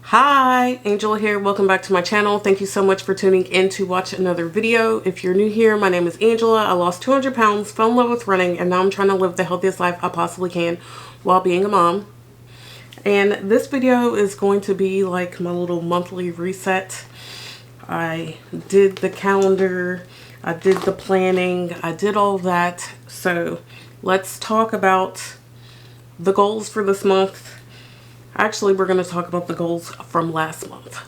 Hi, Angela here. Welcome back to my channel. Thank you so much for tuning in to watch another video. If you're new here, my name is Angela. I lost 200 pounds, fell in love with running, and now I'm trying to live the healthiest life I possibly can while being a mom. And this video is going to be like my little monthly reset. I did the calendar, I did the planning, I did all that. So let's talk about the goals for this month. Actually, we're going to talk about the goals from last month.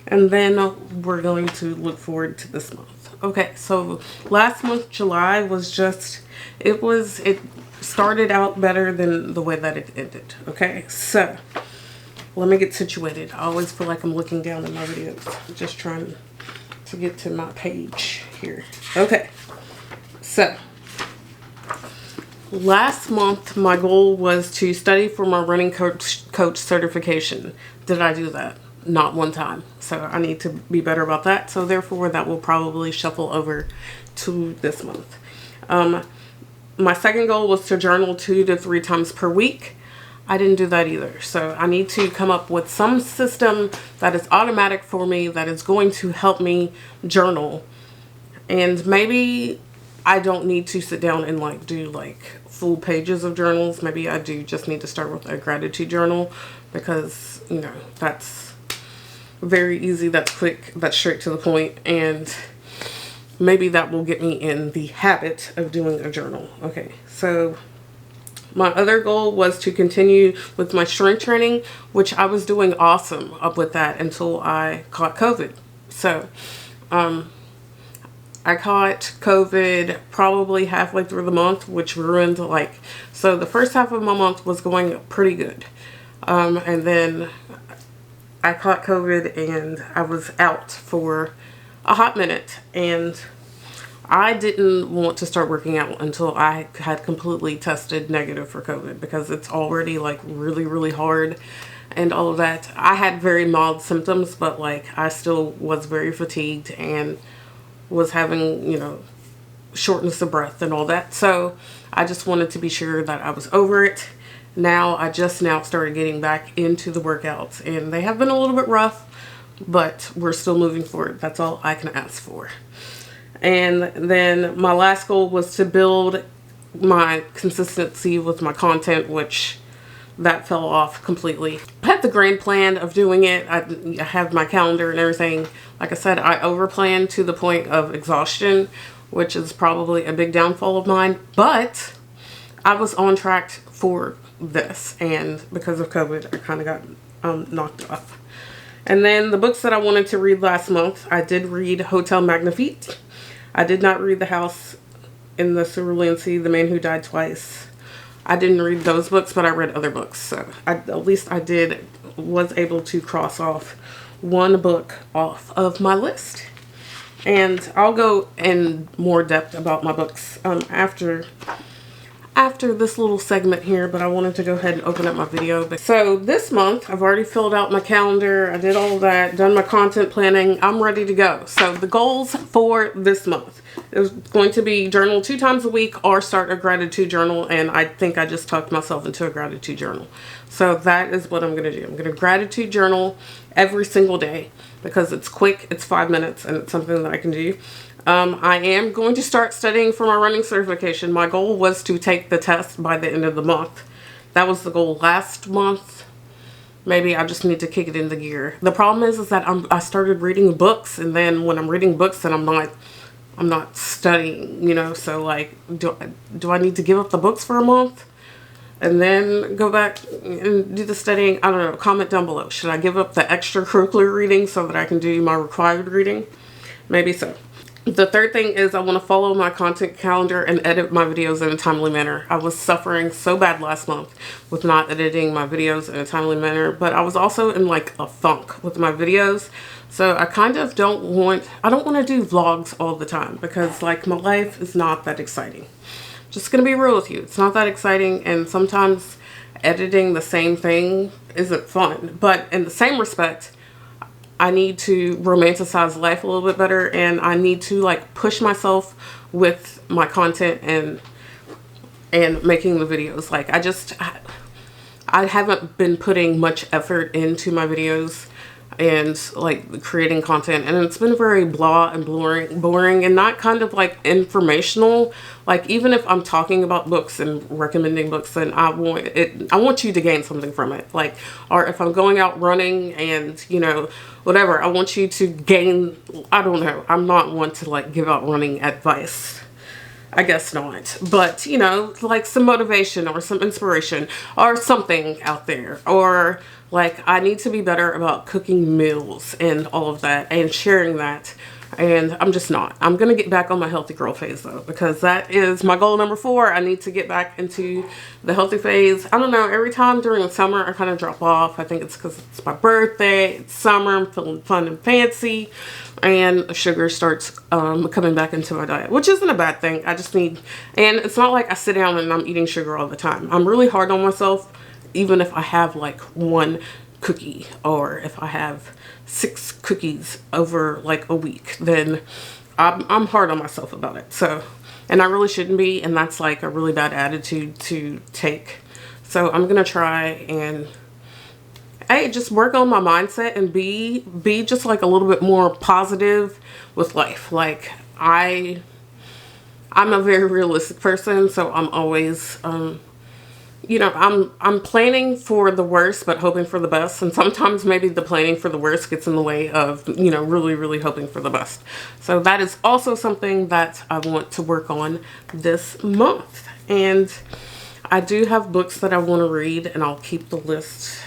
And then we're going to look forward to this month. Okay, so last month, July, was just, it started out better than the way that it ended. Okay, so let me get situated. I always feel like I'm looking down in my videos. I'm just trying to get to my page here. Okay, so last month, my goal was to study for my running coach certification. Did I do that? Not one time. So I need to be better about that. So therefore, that will probably shuffle over to this month. My second goal was to journal 2 to 3 times per week. I didn't do that either. So I need to come up with some system that is automatic for me, that is going to help me journal. And maybe I don't need to sit down and like do like full pages of journals. Maybe I do just need to start with a gratitude journal, because you know, that's very easy, that's quick, that's straight to the point, and maybe that will get me in the habit of doing a journal. Okay, so my other goal was to continue with my strength training, which I was doing awesome up with that until I caught COVID. So I caught COVID probably halfway through the month, which ruined so the first half of my month was going pretty good. And then I caught COVID and I was out for a hot minute, and I didn't want to start working out until I had completely tested negative for COVID, because it's already like really, really hard and all of that. I had very mild symptoms, but like I still was very fatigued and was having, you know, shortness of breath and all that. So I just wanted to be sure that I was over it. Now I just now started getting back into the workouts, and they have been a little bit rough, but we're still moving forward. That's all I can ask for. And then my last goal was to build my consistency with my content, which that fell off completely. I had the grand plan of doing it. I have my calendar and everything. Like I said, I overplanned to the point of exhaustion, which is probably a big downfall of mine. But I was on track for this, and because of COVID, I kind of got knocked off. And then the books that I wanted to read last month, I did read Hotel Magnifique. I did not read The House in the Cerulean Sea, The Man Who Died Twice. I didn't read those books, but I read other books. So at least I was able to cross off one book off of my list. And I'll go in more depth about my books after this little segment here, but I wanted to go ahead and open up my video. So this month, I've already filled out my calendar. I did all that, done my content planning. I'm ready to go. So the goals for this month is going to be journal 2 times a week or start a gratitude journal. And I think I just talked myself into a gratitude journal. So that is what I'm going to do. I'm going to gratitude journal every single day because it's quick, it's 5 minutes, and it's something that I can do. I am going to start studying for my running certification. My goal was to take the test by the end of the month. That was the goal last month. Maybe I just need to kick it into gear. The problem is that I started reading books, and then when I'm reading books, then I'm not studying, you know. So like, do I need to give up the books for a month and then go back and do the studying? I don't know. Comment down below. Should I give up the extracurricular reading so that I can do my required reading? Maybe so. The third thing is I want to follow my content calendar and edit my videos in a timely manner. I was suffering so bad last month with not editing my videos in a timely manner, but I was also in like a funk with my videos. So I kind of don't want to do vlogs all the time because like my life is not that exciting. Just gonna be real with you. It's not that exciting, and sometimes editing the same thing isn't fun. But in the same respect, I need to romanticize life a little bit better, and I need to like push myself with my content and making the videos. Like I haven't been putting much effort into my videos and like creating content, and it's been very blah and boring and not kind of like informational. Like even if I'm talking about books and recommending books, then I want you to gain something from it. Like, or if I'm going out running and, you know, whatever, I want you to gain, I don't know, I'm not one to like give out running advice. I guess not. But, you know, like some motivation or some inspiration or something out there. Or like I need to be better about cooking meals and all of that and sharing that. And I'm just not. I'm going to get back on my healthy girl phase though, because that is my goal number 4. I need to get back into the healthy phase. I don't know. Every time during the summer, I kind of drop off. I think it's because it's my birthday. It's summer. I'm feeling fun and fancy. And sugar starts coming back into my diet, which isn't a bad thing. I just need, and it's not like I sit down and I'm eating sugar all the time. I'm really hard on myself, even if I have like 1 cookie or if I have 6 cookies over like a week, then I'm hard on myself about it. So, and I really shouldn't be, and that's like a really bad attitude to take. So I'm gonna try and just work on my mindset and be just like a little bit more positive with life. Like I'm a very realistic person, so I'm always you know, I'm planning for the worst but hoping for the best, and sometimes maybe the planning for the worst gets in the way of, you know, really hoping for the best. So that is also something that I want to work on this month. And I do have books that I want to read, and I'll keep the list.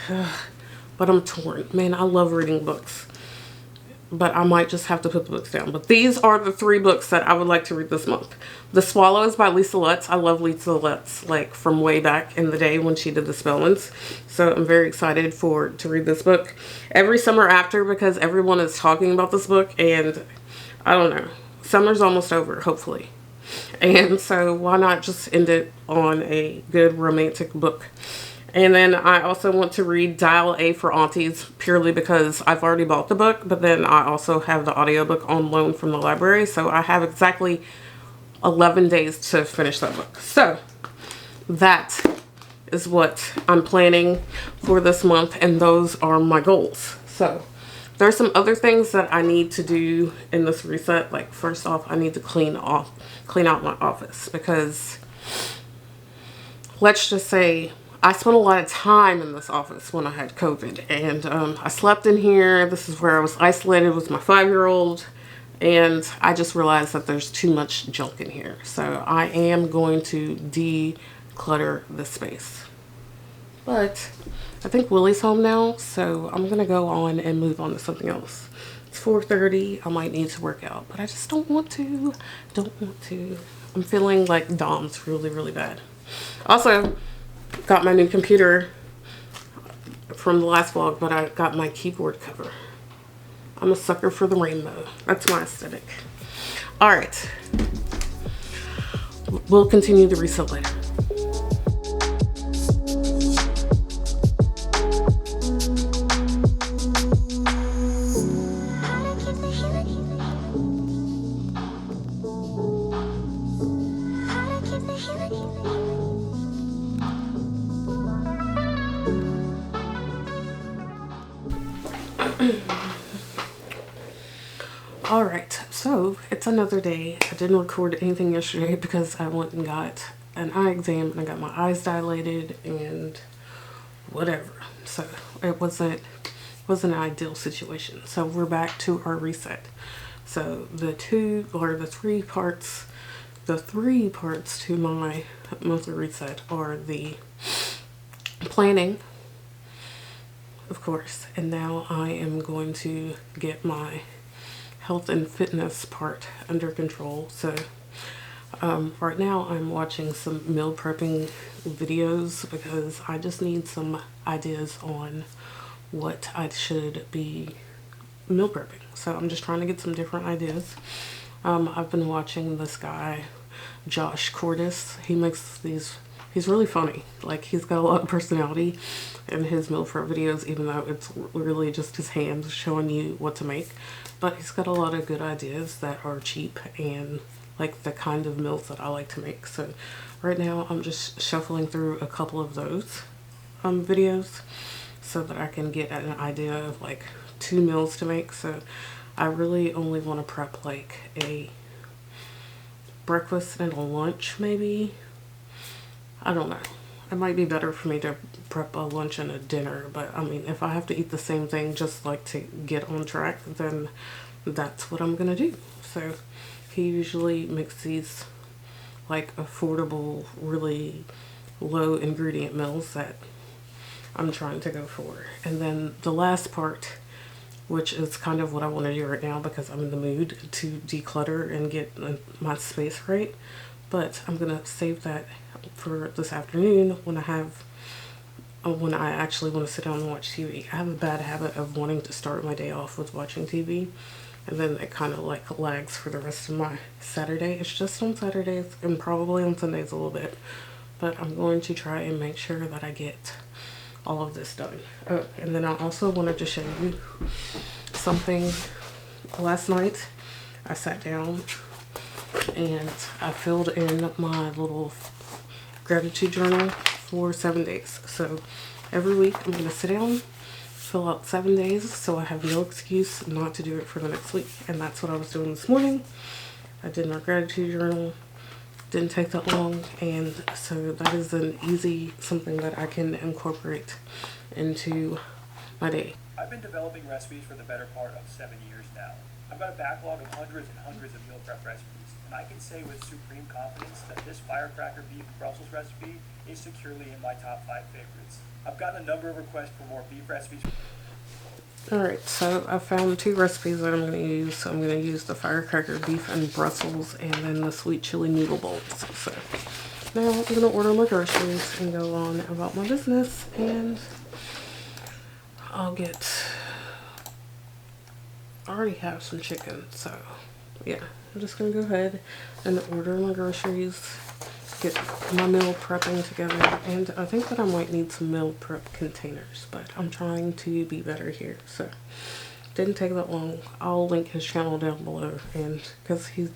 But I'm torn. Man, I love reading books, but I might just have to put the books down. But these are the 3 books that I would like to read this month. The Swallows by Lisa Lutz. I love Lisa Lutz, like from way back in the day when she did the spellings. So I'm very excited to read this book. Every Summer After, because everyone is talking about this book, and I don't know. Summer's almost over, hopefully. And so why not just end it on a good romantic book? And then I also want to read Dial A for Aunties, purely because I've already bought the book, but then I also have the audiobook on loan from the library. So I have exactly 11 days to finish that book. So that is what I'm planning for this month, and those are my goals. So there's some other things that I need to do in this reset. Like first off, I need to clean out my office, because let's just say I spent a lot of time in this office when I had COVID, and I slept in here. This is where I was isolated with my 5-year-old, and I just realized that there's too much junk in here. So I am going to declutter this space. But I think Willie's home now, so I'm going to go on and move on to something else. It's 4:30. I might need to work out, but I just don't want to. I'm feeling like Dom's really bad. Also, got my new computer from the last vlog, but I got my keyboard cover. I'm a sucker for the rainbow. That's my aesthetic. All right. We'll continue the reset later. Alright, so it's another day. I didn't record anything yesterday because I went and got an eye exam and I got my eyes dilated and whatever. So it wasn't an ideal situation. So we're back to our reset. So the three parts to my monthly reset are the planning, of course, and now I am going to get my health and fitness part under control. So right now I'm watching some meal prepping videos because I just need some ideas on what I should be meal prepping. So I'm just trying to get some different ideas. I've been watching this guy, Josh Cordis. He makes these, he's really funny. Like, he's got a lot of personality in his meal prep videos, even though it's really just his hands showing you what to make. But he's got a lot of good ideas that are cheap and like the kind of meals that I like to make. So right now I'm just shuffling through a couple of those videos so that I can get an idea of like 2 meals to make. So I really only want to prep like a breakfast and a lunch, maybe. I don't know. It might be better for me to prep a lunch and a dinner, but I mean, if I have to eat the same thing just like to get on track, then that's what I'm gonna do. So he usually makes these like affordable, really low ingredient meals that I'm trying to go for. And then the last part, which is kind of what I want to do right now because I'm in the mood to declutter and get my space right. But I'm gonna save that for this afternoon when I actually want to sit down and watch TV. I have a bad habit of wanting to start my day off with watching TV, and then it kind of like lags for the rest of my Saturday. It's just on Saturdays and probably on Sundays a little bit, but I'm going to try and make sure that I get all of this done. Oh, and then I also wanted to show you something. Last night I sat down and I filled in my little gratitude journal for 7 days. So every week I'm going to sit down, fill out 7 days so I have no excuse not to do it for the next week. And that's what I was doing this morning. I did my gratitude journal. Didn't take that long, and so that is an easy something that I can incorporate into my day. I've been developing recipes for the better part of 7 years now. I've got a backlog of hundreds and hundreds of meal prep recipes, and I can say with supreme confidence that this firecracker beef Brussels recipe is securely in my top 5 favorites. I've gotten a number of requests for more beef recipes. Alright, so I found 2 recipes that I'm going to use. So I'm going to use the firecracker beef and Brussels and then the sweet chili noodle bowls. So now I'm going to order my groceries and go on about my business, and I already have some chicken, so yeah, I'm just going to go ahead and order my groceries, get my meal prepping together, and I think that I might need some meal prep containers, but I'm trying to be better here. So didn't take that long. I'll link his channel down below, and because he's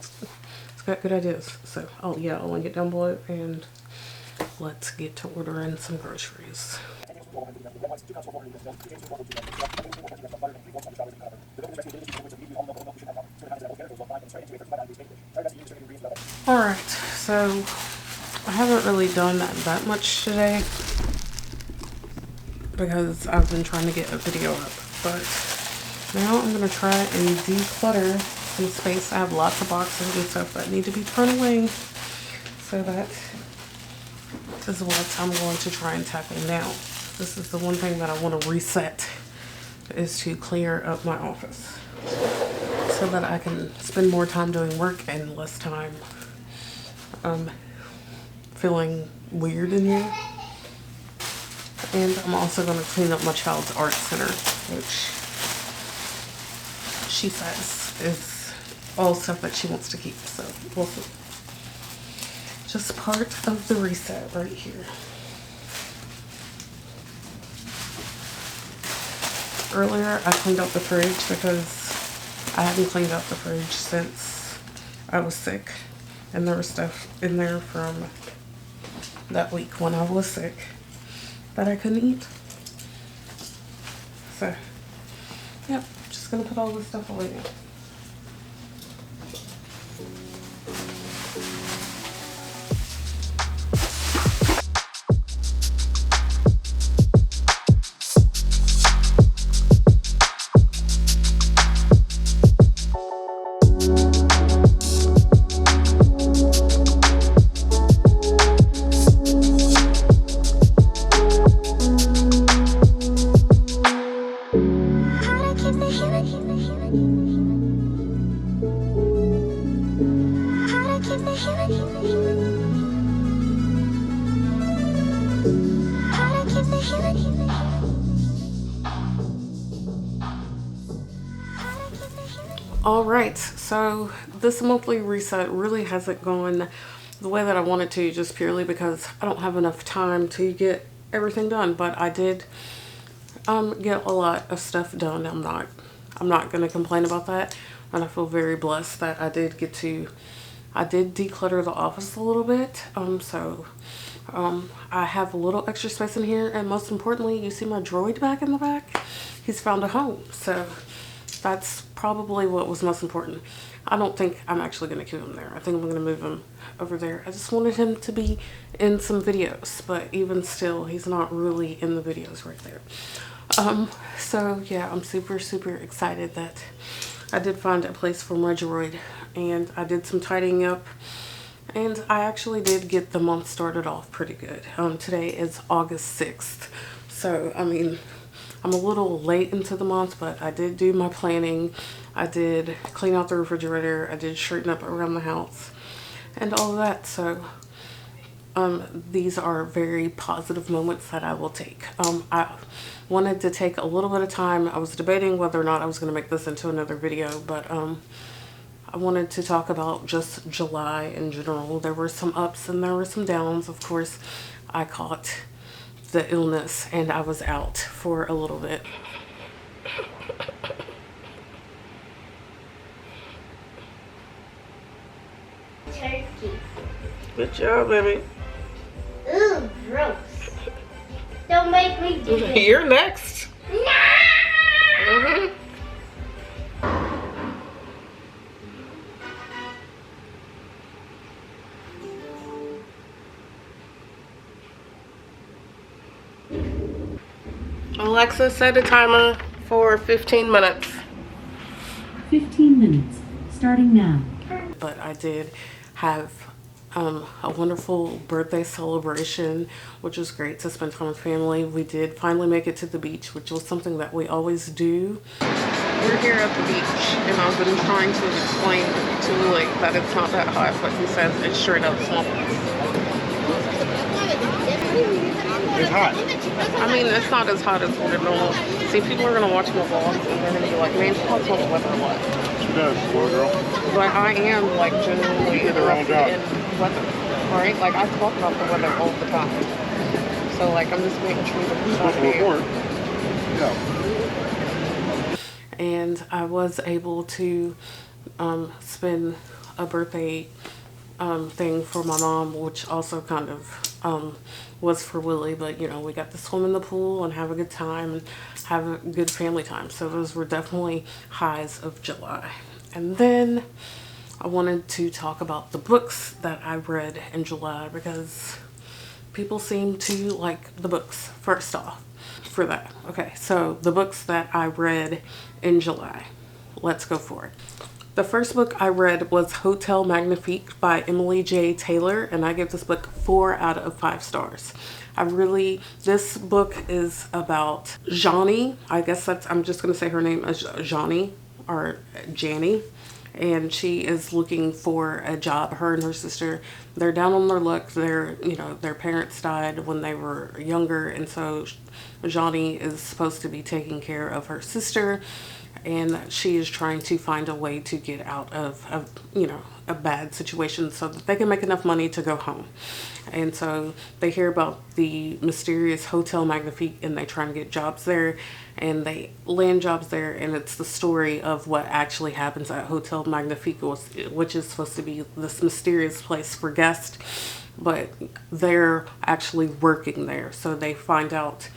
got good ideas. So I'll link it down below, and let's get to ordering some groceries. Alright, so I haven't really done that much today because I've been trying to get a video up, but now I'm going to try and declutter some space. I have lots of boxes and stuff that need to be thrown away, so that is what I'm going to try and tackle now. This is the one thing that I want to reset, is to clear up my office so that I can spend more time doing work and less time feeling weird in here. And I'm also going to clean up my child's art center, which she says is all stuff that she wants to keep. So we'll see. Just part of the reset right here. Earlier I cleaned out the fridge because I haven't cleaned out the fridge since I was sick, and there was stuff in there from that week when I was sick that I couldn't eat. So Yep, just gonna put all this stuff away now. Alright, so this monthly reset really hasn't gone the way that I wanted to, just purely because I don't have enough time to get everything done. But I did get a lot of stuff done. I'm not gonna complain about that, and I feel very blessed that I did declutter the office a little bit. I have a little extra space in here, and most importantly, you see my droid back in the back? He's found a home, so that's probably what was most important. I don't think I'm actually going to keep him there. I think I'm going to move him over there. I just wanted him to be in some videos, but even still, he's not really in the videos right there. So yeah, I'm super excited that I did find a place for my droid, and I did some tidying up, and I actually did get the month started off pretty good. Today is August 6th, so I mean, I'm a little late into the month, but I did do my planning. I did clean out the refrigerator. I did straighten up around the house and all of that. So these are very positive moments that I will take. I wanted to take a little bit of time. I was debating whether or not I was going to make this into another video, but I wanted to talk about just July in general. There were some ups and there were some downs. Of course, I caught the illness and I was out for a little bit. Turkey. Good job, baby. Ooh, gross. Don't make me do it. You're next. No! Alexa, set a timer for 15 minutes. 15 minutes, starting now. But I did have a wonderful birthday celebration, which was great to spend time with family. We did finally make it to the beach, which was something that we always do. We're here at the beach, and I've been trying to explain to Willie that it's not that hot, but he says it's straight up summer. It's hot. I mean, it's not as hot as what it normal. See, people are gonna watch my vlogs and they're gonna be like, man, she talks about the weather a lot. She does, poor girl. But I am like genuinely You did the wrong interested job. in weather, right? Like I talk about the weather all the time. So like I'm just making sure that You're it's supposed not to here. report. Yeah. And I was able to spend a birthday thing for my mom, which also kind of was for Willie, but you know, we got to swim in the pool and have a good time and have a good family time. So those were definitely highs of July. And then I wanted to talk about the books that I read in July, because people seem to like the books. First off, for that. Okay, so the books that I read in July. Let's go for it. The first book I read was Hotel Magnifique by Emily J. Taylor, and I give this book 4 out of 5 stars. This book is about Johnny. I guess I'm just going to say her name is Johnny or Janny. And she is looking for a job. Her and her sister, they're down on their luck. Their parents died when they were younger, and so Johnny is supposed to be taking care of her sister, and she is trying to find a way to get out of a bad situation so that they can make enough money to go home. And so they hear about the mysterious Hotel Magnifique, and they try and get jobs there, and they land jobs there, and it's the story of what actually happens at Hotel Magnifique, which is supposed to be this mysterious place for guests, but they're actually working there, so they find out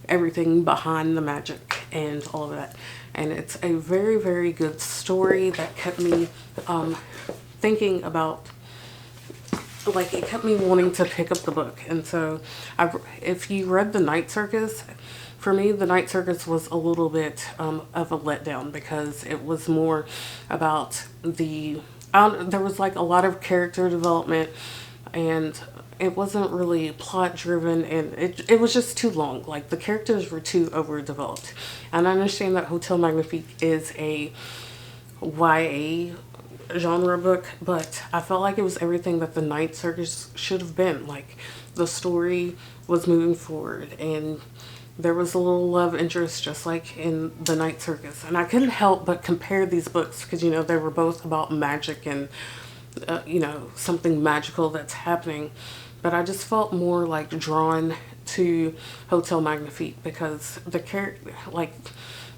everything behind the magic. and all of that. And it's a very, very good story that kept me thinking about, like, it kept me wanting to pick up the book. And so if you read The Night Circus, for me, The Night Circus was a little bit of a letdown, because it was more about there was like a lot of character development, and it wasn't really plot driven, and it was just too long. Like, the characters were too overdeveloped. And I understand that Hotel Magnifique is a YA genre book, but I felt like it was everything that The Night Circus should have been. Like, the story was moving forward, and there was a little love interest, just like in The Night Circus. And I couldn't help but compare these books, because, you know, they were both about magic and, you know, something magical that's happening. But I just felt more like drawn to Hotel Magnifique, because the character, like,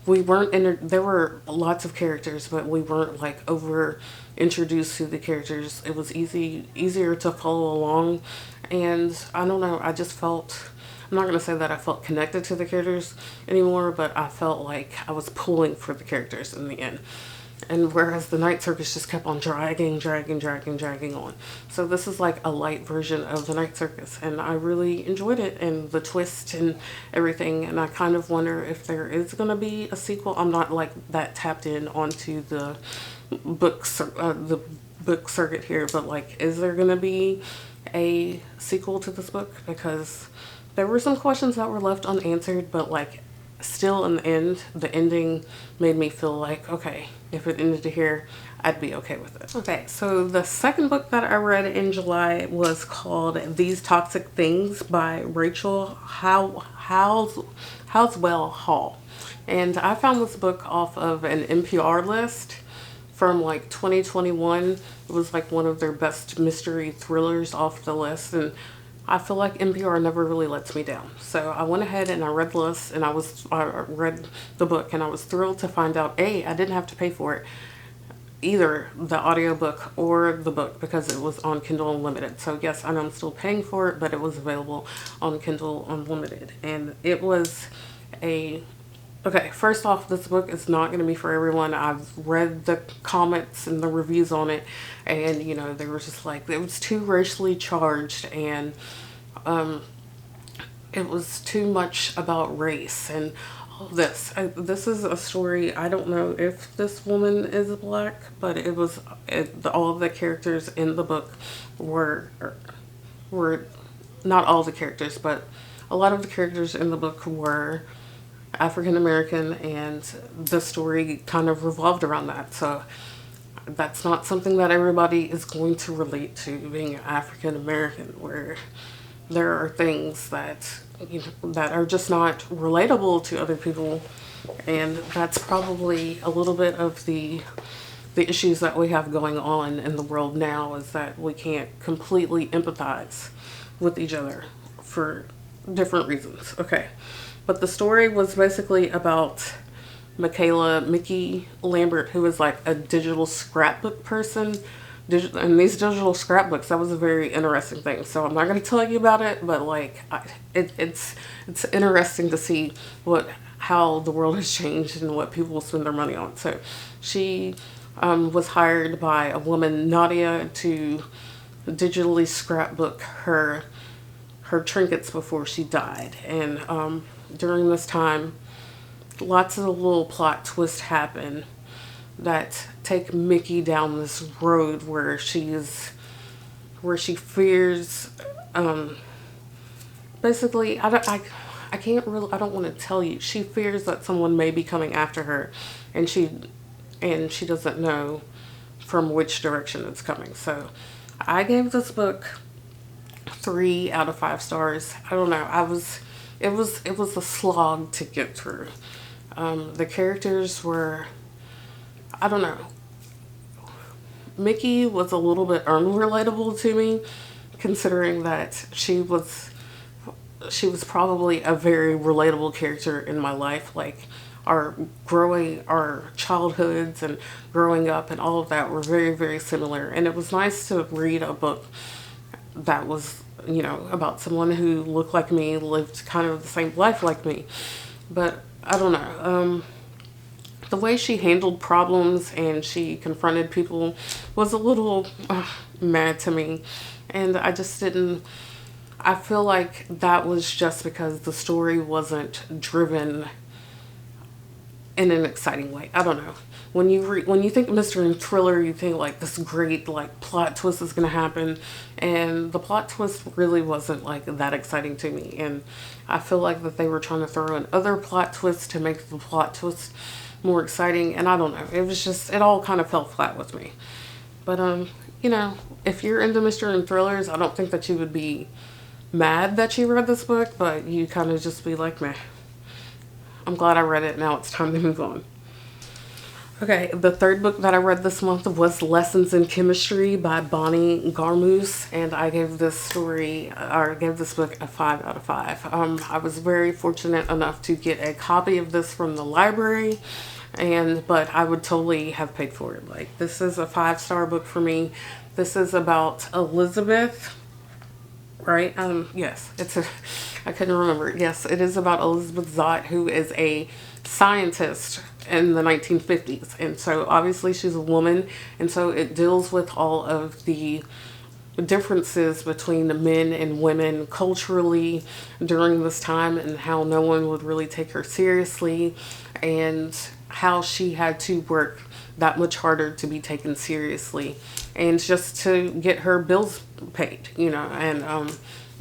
we weren't there were lots of characters, but we weren't like over introduced to the characters. It was easier to follow along. And I don't know, I just felt, I'm not going to say that I felt connected to the characters anymore, but I felt like I was pulling for the characters in the end. And whereas The Night Circus just kept on dragging on. So this is like a light version of The Night Circus, and I really enjoyed it, and the twist and everything. And I kind of wonder if there is going to be a sequel. I'm not like that tapped in onto the book circuit here, but like, is there going to be a sequel to this book? Because there were some questions that were left unanswered, but like, still in the end, the ending made me feel like, okay, if it ended here, I'd be okay with it. Okay, so the second book that I read in July was called These Toxic Things by Rachel Housewell Hall. And I found this book off of an NPR list from like 2021. It was like one of their best mystery thrillers off the list, and I feel like NPR never really lets me down. So I went ahead and I read the list, and I read the book, and I was thrilled to find out, I didn't have to pay for it, either the audiobook or the book, because it was on Kindle Unlimited. So yes, I know I'm still paying for it, but it was available on Kindle Unlimited. And it was okay, first off, this book is not going to be for everyone. I've read the comments and the reviews on it, and, you know, they were just like, it was too racially charged, and it was too much about race and all this. This is a story, I don't know if this woman is black, but all of the characters in the book were not all the characters, but a lot of the characters in the book were African American, and the story kind of revolved around that. So that's not something that everybody is going to relate to, being African American, where there are things that, you know, that are just not relatable to other people. And that's probably a little bit of the issues that we have going on in the world now, is that we can't completely empathize with each other for different reasons. Okay. But the story was basically about Mickey Lambert, who is like a digital scrapbook person. And these digital scrapbooks, that was a very interesting thing. So I'm not going to tell you about it, but like, it's interesting to see how the world has changed and what people spend their money on. So she was hired by a woman, Nadia, to digitally scrapbook her trinkets before she died. And during this time, lots of little plot twists happen that take Mickey down this road where she fears, basically, I don't want to tell you. She fears that someone may be coming after her, and she doesn't know from which direction it's coming. So I gave this book 3 out of 5 stars. I don't know. It was a slog to get through. The characters were, I don't know. Mickey was a little bit unrelatable to me, considering that she was probably a very relatable character in my life. Like, our childhoods and growing up and all of that were very, very similar. And it was nice to read a book that was, you know, about someone who looked like me, lived kind of the same life like me. But I don't know. The way she handled problems and she confronted people was a little mad to me. And I just didn't, I feel like that was just because the story wasn't driven in an exciting way. I don't know. When you think mystery and thriller, you think like this great like plot twist is gonna happen, and the plot twist really wasn't like that exciting to me. And I feel like that they were trying to throw in other plot twists to make the plot twist more exciting, and I don't know. It was just, it all kind of fell flat with me. But you know, if you're into mystery and thrillers, I don't think that you would be mad that you read this book, but you kind of just be like, meh. I'm glad I read it. Now it's time to move on. Okay, the third book that I read this month was Lessons in Chemistry by Bonnie Garmus, and I gave this book a 5 out of 5. I was very fortunate enough to get a copy of this from the library, but I would totally have paid for it. Like, this is a 5-star book for me. This is about Elizabeth, right? Yes, I couldn't remember. Yes, it is about Elizabeth Zott, who is a scientist in the 1950s. And so obviously she's a woman. And so it deals with all of the differences between the men and women culturally during this time, and how no one would really take her seriously, and how she had to work that much harder to be taken seriously and just to get her bills paid, you know. And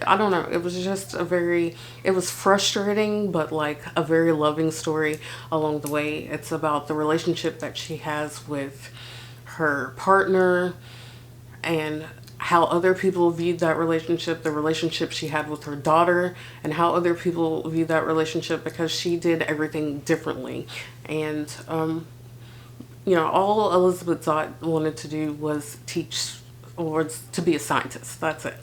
I don't know, it was just it was frustrating, but like a very loving story along the way. It's about the relationship that she has with her partner, and how other people viewed that relationship, the relationship she had with her daughter, and how other people view that relationship, because she did everything differently. And you know, all Elizabeth Zott wanted to do was teach, or to be a scientist. That's it.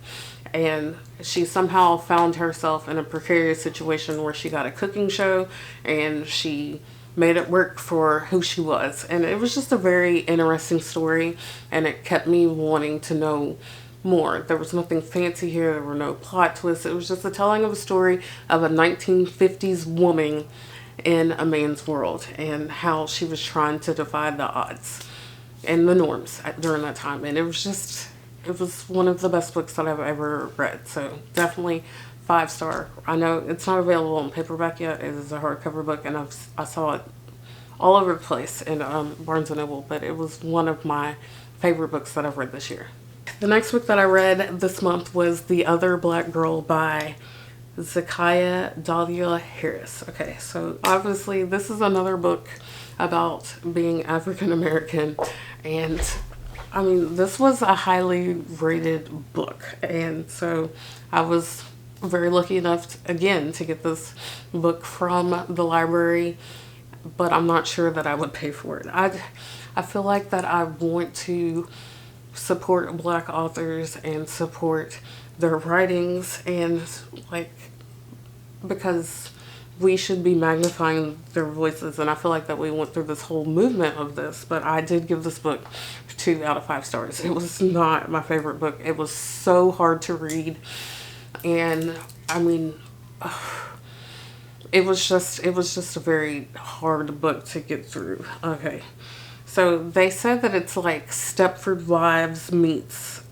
And she somehow found herself in a precarious situation where she got a cooking show, and she made it work for who she was. And it was just a very interesting story, and it kept me wanting to know more. There was nothing fancy here. There were no plot twists. It was just a telling of a story of a 1950s woman in a man's world, and how she was trying to defy the odds and the norms during that time. And it was one of the best books that I've ever read. So definitely 5-star. I know it's not available in paperback yet. It is a hardcover book, and I saw it all over the place in Barnes & Noble, but it was one of my favorite books that I've read this year. The next book that I read this month was The Other Black Girl by Zakiya Dahlia Harris. Okay, so obviously this is another book about being African American, and I mean, this was a highly rated book, and so I was very lucky enough again to get this book from the library, but I'm not sure that I would pay for it. I feel like that I want to support Black authors and support their writings, and like, because we should be magnifying their voices, and I feel like that we went through this whole movement of this. But I did give this book 2 out of 5 stars. It was not my favorite book. It was so hard to read, and I mean, it was just a very hard book to get through. Okay, so they said that it's like Stepford Wives meets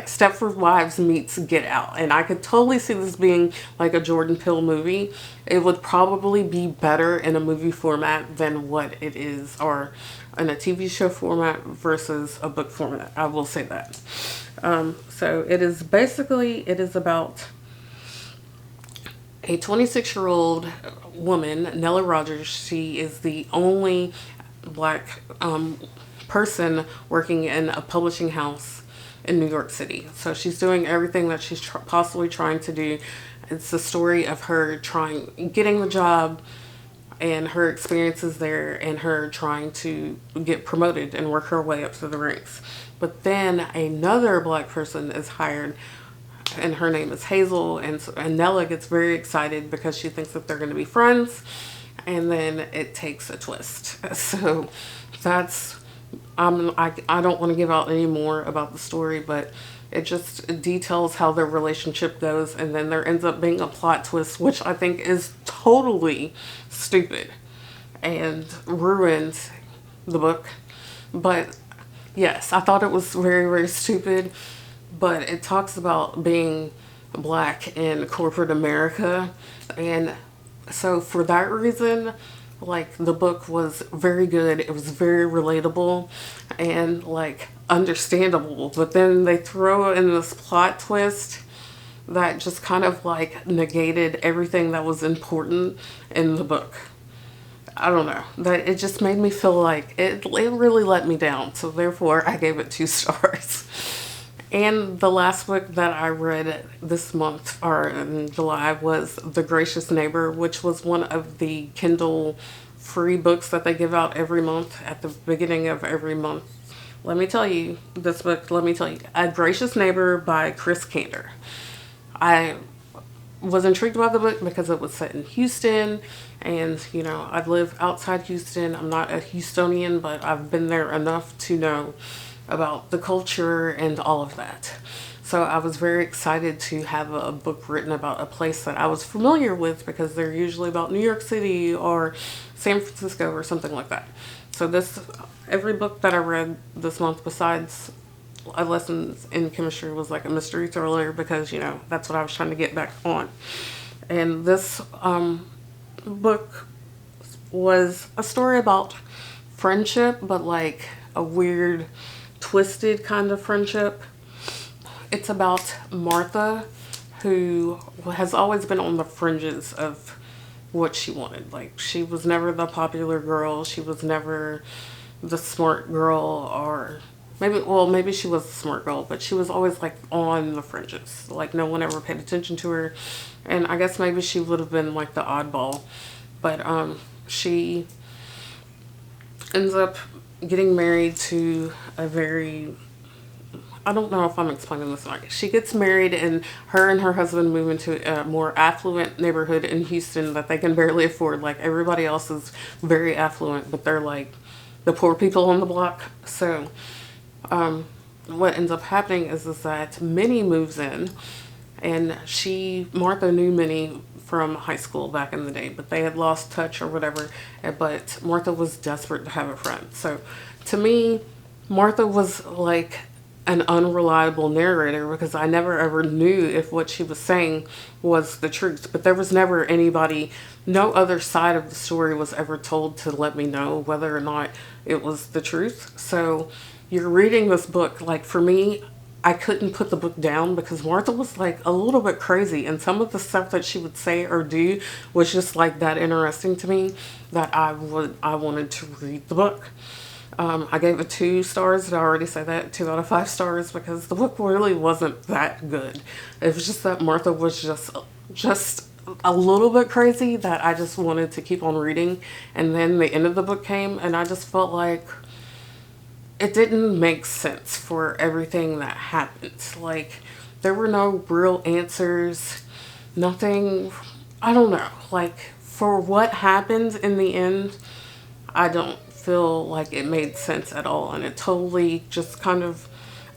Stepford Wives meets Get Out. And I could totally see this being like a Jordan Peele movie. It would probably be better in a movie format than what it is, or in a TV show format versus a book format. I will say that. So it is about a 26-year-old woman, Nella Rogers. She is the only Black person working in a publishing house in New York City. So she's doing everything that she's possibly trying to do. It's the story of her getting the job, and her experiences there, and her trying to get promoted and work her way up through the ranks. But then another Black person is hired, and her name is Hazel, and Nella gets very excited because she thinks that they're going to be friends, and then it takes a twist. So that's, I don't want to give out any more about the story, but It just details how their relationship goes, and then there ends up being a plot twist, which I think is totally stupid and ruined the book. But yes, I thought it was very, very stupid, but it talks about being black in corporate America, and so for that reason, like, the book was very good. It was very relatable and like understandable, but then they throw in this plot twist that just kind of like negated everything that was important in the book. I don't know, that it just made me feel like it really let me down, so therefore I gave it 2 stars. And the last book that I read this month, or in July, was The Gracious Neighbor, which was one of the Kindle free books that they give out every month at the beginning of every month. Let me tell you, this book, A Gracious Neighbor by Chris Cantor. I was intrigued by the book because it was set in Houston, and you know, I live outside Houston. I'm not a Houstonian, but I've been there enough to know about the culture and all of that. So I was very excited to have a book written about a place that I was familiar with, because they're usually about New York City or San Francisco or something like that. So every book that I read this month besides Lessons in Chemistry was like a mystery thriller, because you know, that's what I was trying to get back on. And this book was a story about friendship, but like a weird twisted kind of friendship. It's about Martha, who has always been on the fringes of what she wanted. Like, she was never the popular girl, she was never the smart girl, or maybe she was a smart girl, but she was always like on the fringes. Like, no one ever paid attention to her, and I guess maybe she would have been like the oddball. But she ends up getting married to a very, I don't know if I'm explaining this right. She gets married, and her husband move into a more affluent neighborhood in Houston that they can barely afford. Like, everybody else is very affluent, but they're like the poor people on the block. So what ends up happening is that Minnie moves in, and Martha knew Minnie from high school back in the day, but they had lost touch or whatever. But Martha was desperate to have a friend. So to me, Martha was like an unreliable narrator, because I never ever knew if what she was saying was the truth. But there was never anybody, no other side of the story was ever told to let me know whether or not it was the truth. So you're reading this book, like, for me, I couldn't put the book down, because Martha was like a little bit crazy, and some of the stuff that she would say or do was just like that interesting to me that I wanted to read the book. I gave it 2 stars. Did I already say that? 2 out of 5 stars, because the book really wasn't that good. It was just that Martha was just a little bit crazy that I just wanted to keep on reading. And then the end of the book came, and I just felt like it didn't make sense for everything that happened. Like, there were no real answers, nothing. I don't know, like, for what happened in the end, I don't feel like it made sense at all. And it totally just kind of,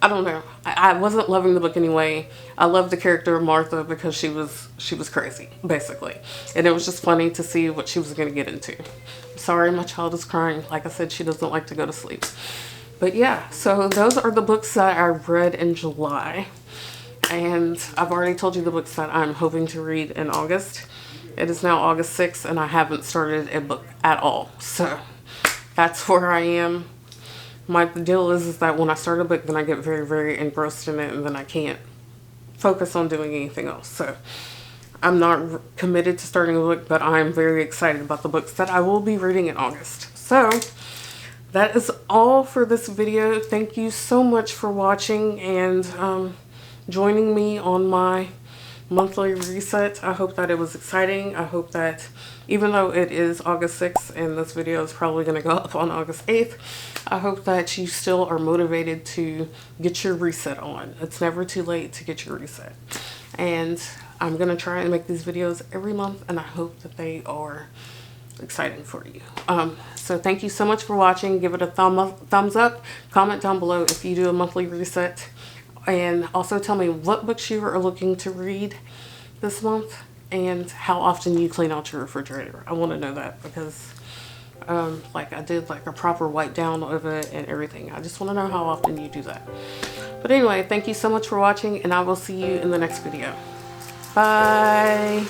I don't know, I wasn't loving the book anyway. I loved the character of Martha because she was crazy, basically, and it was just funny to see what she was going to get into. Sorry, my child is crying. Like I said, she doesn't like to go to sleep. But yeah, so those are the books that I read in July. And I've already told you the books that I'm hoping to read in August. It is now August 6th, and I haven't started a book at all. So that's where I am. My deal is that when I start a book, then I get very, very engrossed in it, and then I can't focus on doing anything else. So I'm not committed to starting a book, but I'm very excited about the books that I will be reading in August. So that is all for this video. Thank you so much for watching and joining me on my monthly reset. I hope that it was exciting. I hope that even though it is August 6th and this video is probably going to go up on August 8th, I hope that you still are motivated to get your reset on. It's never too late to get your reset. And I'm going to try and make these videos every month, and I hope that they are exciting for you. So thank you so much for watching. Give it a thumbs up. Comment down below if you do a monthly reset. And also tell me what books you are looking to read this month and how often you clean out your refrigerator. I want to know that because like I did like a proper wipe down of it and everything. I just want to know how often you do that. But anyway, thank you so much for watching, and I will see you in the next video. Bye.